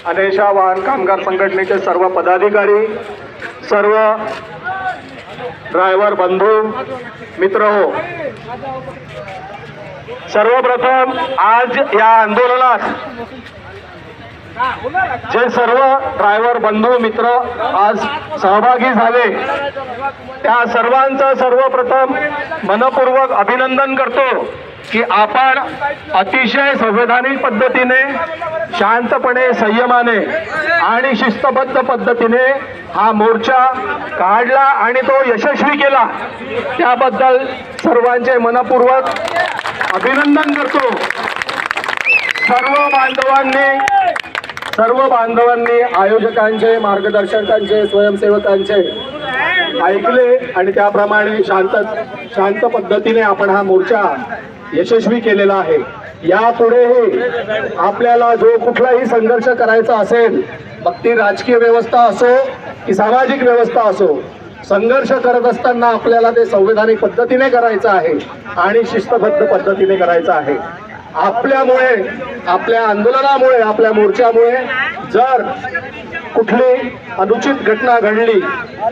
अनेशा वाहन कामगार संघटनेचे सर्व पदाधिकारी, सर्व ड्रायव्हर बंधू मित्र हो, सर्वप्रथम आज या आंदोलनात जे सर्व ड्रायव्हर बंधू मित्र आज सहभागी झाले त्या सर्वांचं सर्वप्रथम मनपूर्वक अभिनंदन करतो की आपण अतिशय संवैधानिक पद्धतीने, शांतपणे, संयमाने आणि शिस्तबद्ध पद्धतीने हा मोर्चा काढला आणि तो यशस्वी केला, त्याबद्दल सर्वांचे मनपूर्वक अभिनंदन करतो। सर्व बांधवांनी आयोजकांचे, मार्गदर्शकांचे, स्वयंसेवकांचे ऐकले आणि त्याप्रमाणे शांत पद्धतीने आपण हा मोर्चा यशस्वी केलेला आहे। यापुढेही आपल्याला जो कुठलाही संघर्ष करायचा असेल, मग ती राजकीय व्यवस्था असो की सामाजिक व्यवस्था असो, संघर्ष करत असताना आपल्याला ते संवैधानिक पद्धतीने करायचं आहे आणि शिस्तबद्ध पद्धतीने करायचं आहे। आपल्यामुळे, आपल्या आंदोलनामुळे, आपल्या मोर्चामुळे जर कुठली अनुचित घटना घडली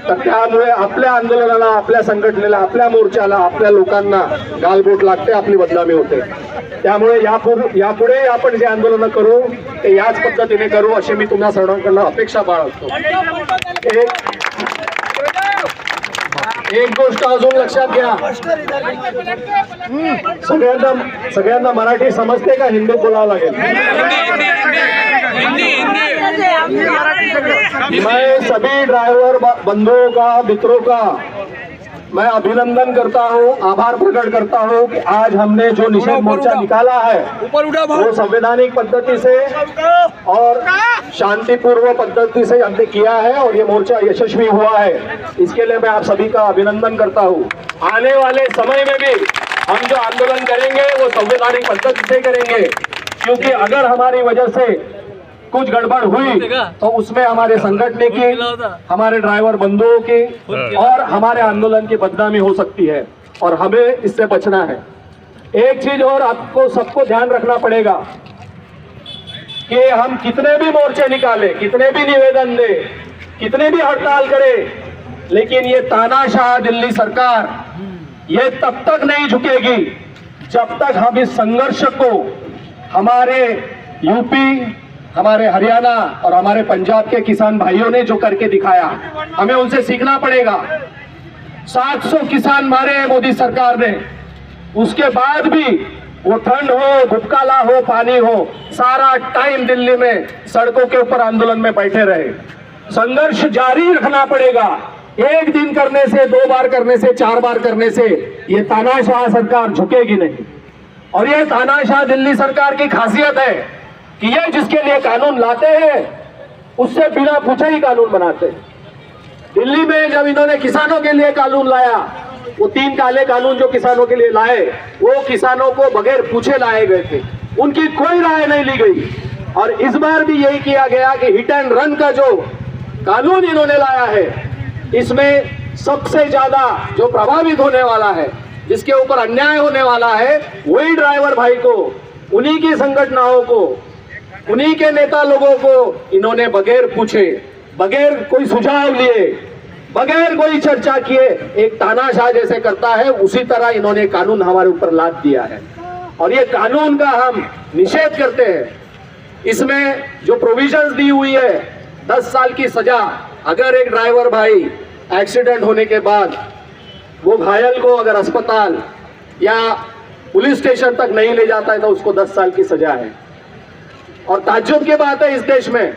तर त्यामुळे आपल्या आंदोलनाला, आपल्या संघटनेला, आपल्या मोर्चाला, आपल्या लोकांना गालबोट लागते, आपली बदनामी होते। त्यामुळे यापुढे आपण जे आंदोलन करू ते याच पद्धतीने करू अशी मी तुम्हा सर्वांकडून अपेक्षा बाळगतो। एक गोष्ट अजून लक्षात घ्या, सगळ्यांना मराठी समजते का हिंदी बोलावं लागेल? मैं सभी ड्राइवर बंधुओं का, मित्रों का मैं अभिनंदन करता हूं, आभार प्रकट करता हूं कि आज हमने जो निषेध मोर्चा निकाला है वो संवैधानिक पद्धति से और शांतिपूर्व पद्धति से हमने किया है और ये मोर्चा यशस्वी हुआ है। इसके लिए मैं आप सभी का अभिनंदन करता हूं। आने वाले समय में भी हम जो आंदोलन करेंगे वो संवैधानिक पद्धति से करेंगे, क्योंकि अगर हमारी वजह से कुछ गड़बड़ हुई तो उसमें हमारे संगठन की, हमारे ड्राइवर बंधुओं की और हमारे आंदोलन की बदनामी हो सकती है और हमें इससे बचना है। एक चीज और आपको सबको ध्यान रखना पड़ेगा कि हम कितने भी मोर्चे निकाले, कितने भी निवेदन दे, कितने भी हड़ताल करें, लेकिन ये तानाशाह दिल्ली सरकार ये तब तक नहीं झुकेगी जब तक हम इस संघर्ष को हमारे यूपी, हमारे हरियाणा और हमारे पंजाब के किसान भाइयों ने जो करके दिखाया, हमें उनसे सीखना पड़ेगा। 700 मारे मारे मोदी सरकार ने, उसके बाद भी वो ठंड हो, धुपकाला हो, पानी हो, सारा टाइम दिल्ली में सड़कों के ऊपर आंदोलन में बैठे रहे। संघर्ष जारी रखना पड़ेगा। एक दिन करने से, 2 बार करने से, 4 बार करने से ये तानाशाह सरकार झुकेगी नहीं। और ये तानाशाह दिल्ली सरकार की खासियत है कि ये जिसके लिए कानून लाते हैं उससे बिना पूछे ही कानून बनाते हैं। दिल्ली में जब इन्होंने किसानों के लिए कानून लाया, वो 3 काले कानून जो किसानों के लिए लाए, वो किसानों को बगैर पूछे लाए गए थे, उनकी कोई राय नहीं ली गई। और इस बार भी यही किया गया कि हिट एंड रन का जो कानून इन्होंने लाया है, इसमें सबसे ज्यादा जो प्रभावित होने वाला है, जिसके ऊपर अन्याय होने वाला है, वही ड्राइवर भाई को, उन्हीं की संगठनाओं को, उन्हीं के नेता लोगों को इन्होंने बगैर पूछे, बगैर कोई सुझाव लिए, बगैर कोई चर्चा किए एक तानाशाह जैसे करता है, उसी तरह इन्होंने कानून हमारे ऊपर लाद दिया है और ये कानून का हम निषेध करते हैं। इसमें जो प्रोविजंस दी हुई है, 10 साल की सजा, अगर एक ड्राइवर भाई एक्सीडेंट होने के बाद वो घायल को अगर अस्पताल या पुलिस स्टेशन तक नहीं ले जाता है तो उसको 10 साल की सजा है। और ताज्जुब की बात है इस देश में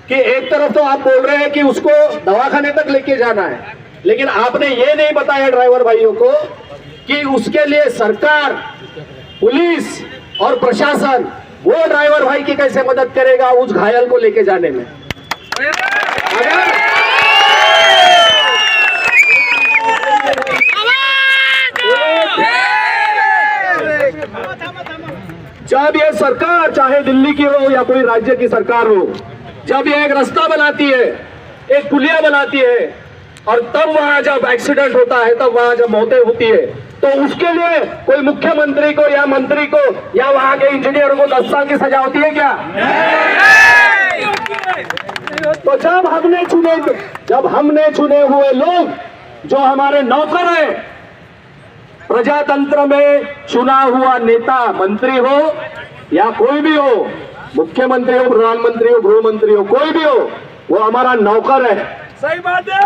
कि एक तरफ तो आप बोल रहे हैं कि उसको दवाखाने तक लेके जाना है, लेकिन आपने ये नहीं बताया ड्राइवर भाइयों को कि उसके लिए सरकार, पुलिस और प्रशासन वो ड्राइवर भाई की कैसे मदद करेगा उस घायल को लेके जाने में। जब ये सरकार, चाहे दिल्ली की हो या कोई राज्य की सरकार हो, जब ये एक रास्ता बनाती है, एक पुलिया बनाती है और तब वहां जब एक्सीडेंट होता है, तब वहां जब मौतें होती है, तो उसके लिए कोई मुख्यमंत्री को या मंत्री को या वहां के इंजीनियर को 10 साल की सजा होती है क्या? जब हमने चुने हुए लोग जो हमारे नौकर हैं, प्रजातंत्र में चुना हुआ नेता, मंत्री हो या कोई भी हो, मुख्यमंत्री हो, प्रधानमंत्री हो, गृह मंत्री हो, कोई भी हो, वो हमारा नौकर है। सही बात है।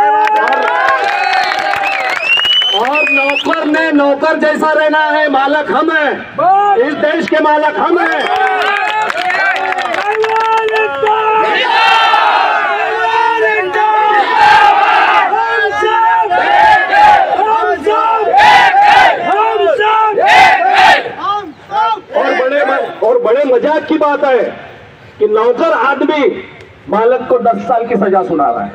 और नौकर ने नौकर जैसा रहना है। मालक हम हैं, इस देश के मालक हम हैं। और बड़े मजाक की बात है कि नौकर आदमी मालक को 10 साल की सजा सुना रहा है।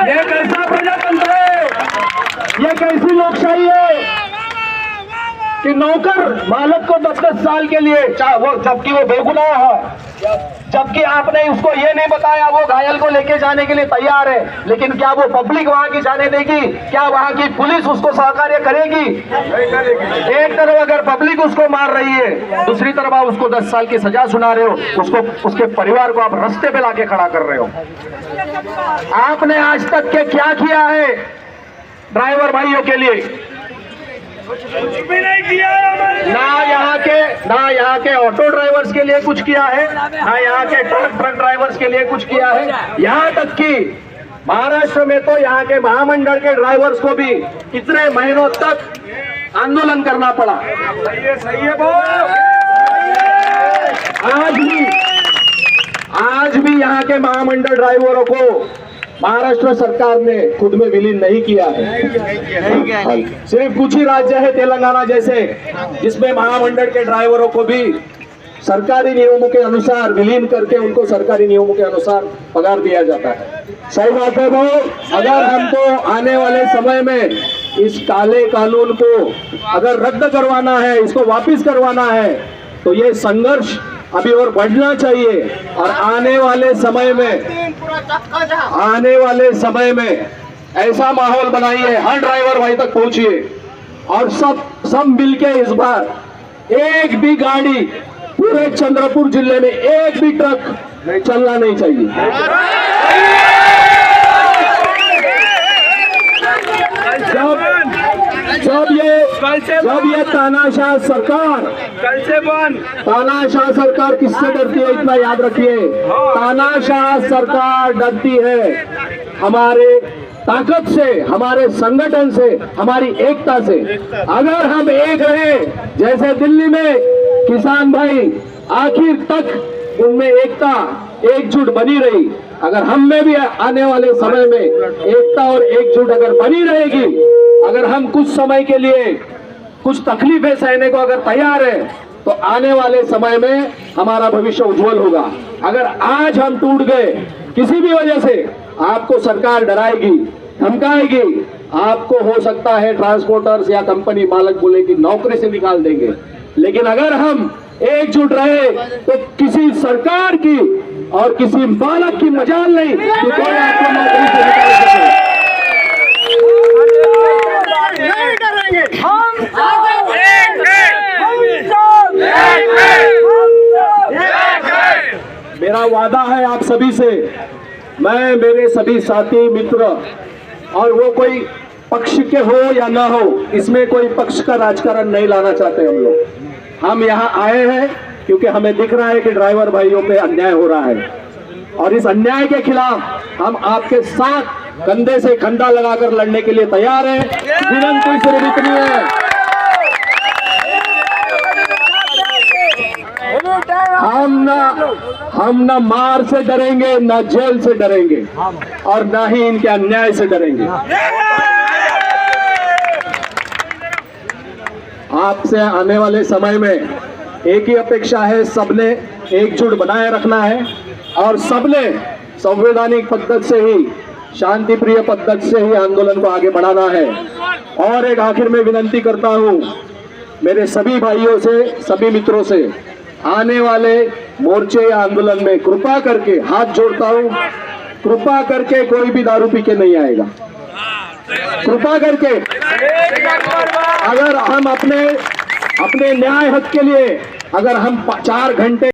ये कैसा प्रजातंत्र है? ये कैसी लोकशाही है कि नौकर मालक को 10-10 साल के लिए, वो जबकि वो बेगुनाह है, जबकि आपने उसको ये नहीं बताया वो घायल को लेके जाने के लिए तैयार है, लेकिन क्या वो पब्लिक वहां की जाने देगी? क्या वहां की पुलिस उसको सहकार्य करेगी? एक तरफ अगर पब्लिक उसको मार रही है, दूसरी तरफ आप उसको 10 साल की सजा सुना रहे हो, उसको, उसके परिवार को आप रास्ते पे लाके खड़ा कर रहे हो। आपने आज तक के क्या किया है ड्राइवर भाइयों के लिए? कुछ भी नहीं किया है। ना यहाँ के ऑटो ड्राइवर्स के लिए कुछ किया है, ना यहाँ के ट्रक ड्राइवर्स के लिए कुछ किया है। यहाँ तक कि महाराष्ट्र में तो यहाँ के महामंडल के ड्राइवर्स को भी कितने महीनों तक आंदोलन करना पड़ा। सही है वो। आज भी यहाँ के महामंडल ड्राइवरों को महाराष्ट्र सरकार ने खुद में विलीन नहीं किया है। सिर्फ कुछ ही राज्य है, तेलंगाना जैसे, जिसमें महामंडल के ड्राइवरों को भी सरकारी नियमों के अनुसार विलीन करके उनको सरकारी नियमों के अनुसार पगार दिया जाता है। सही बात है वो। अगर हमको आने वाले समय में इस काले कानून को अगर रद्द करवाना है, इसको वापिस करवाना है, तो ये संघर्ष अभी और बढ़ना चाहिए। और आने वाले समय में ऐसा माहौल बनाइए, हर ड्राइवर भाई तक पहुंचिए और सब मिलके इस बार एक भी गाड़ी पूरे चंद्रपुर जिले में, एक भी ट्रक चलना नहीं चाहिए। जब ये तानाशाह सरकार, तानाशाह सरकार किससे डरती है इतना याद रखिए। तानाशाह सरकार डरती है हमारे ताकत से, हमारे संगठन से, हमारी एकता से। अगर हम एक रहे, जैसे दिल्ली में किसान भाई आखिर तक उनमें एकता, एकजुट बनी रही, अगर हम में भी आने वाले समय में एकता और एकजुट अगर बनी रहेगी, अगर हम कुछ समय के लिए कुछ तकलीफें सहने को अगर तैयार है, तो आने वाले समय में हमारा भविष्य उज्जवल होगा। अगर आज हम टूट गए किसी भी वजह से, आपको सरकार डराएगी, धमकाएगी, आपको हो सकता है ट्रांसपोर्टर्स या कंपनी मालक बोले कि नौकरी से निकाल देंगे। लेकिन अगर हम एकजुट रहे तो किसी सरकार की और किसी मालक की मजाल नहीं कि कोई आपको नौकरी से निकाल सके। मेरा वादा है आप सभी से, मैं, मेरे सभी साथी मित्र, और वो कोई पक्ष के हो या ना हो, इसमें कोई पक्ष का राजकारण नहीं लाना चाहते हम लोग। हम यहाँ आए हैं क्योंकि हमें दिख रहा है कि ड्राइवर भाइयों पे अन्याय हो रहा है, और इस अन्याय के खिलाफ हम आपके साथ कंधे से कंधा लगाकर लड़ने के लिए तैयार हैं। विनती सिर्फ इतनी है, हम ना मार से डरेंगे, ना जेल से डरेंगे, और ना ही इनके अन्याय से डरेंगे। आपसे आने वाले समय में एक ही अपेक्षा है, सबने एकजुट बनाए रखना है और सबने संवैधानिक पद्धति से ही, शांति प्रिय पद्धति से ही आंदोलन को आगे बढ़ाना है। और एक आखिर में विनती करता हूं मेरे सभी भाइयों से, सभी मित्रों से, आने वाले मोर्चे या आंदोलन में कृपा करके हाथ जोड़ता हूं, कृपा करके कोई भी दारू पी के नहीं आएगा। कृपा करके अगर हम अपने न्याय हक के लिए अगर हम 4 घंटे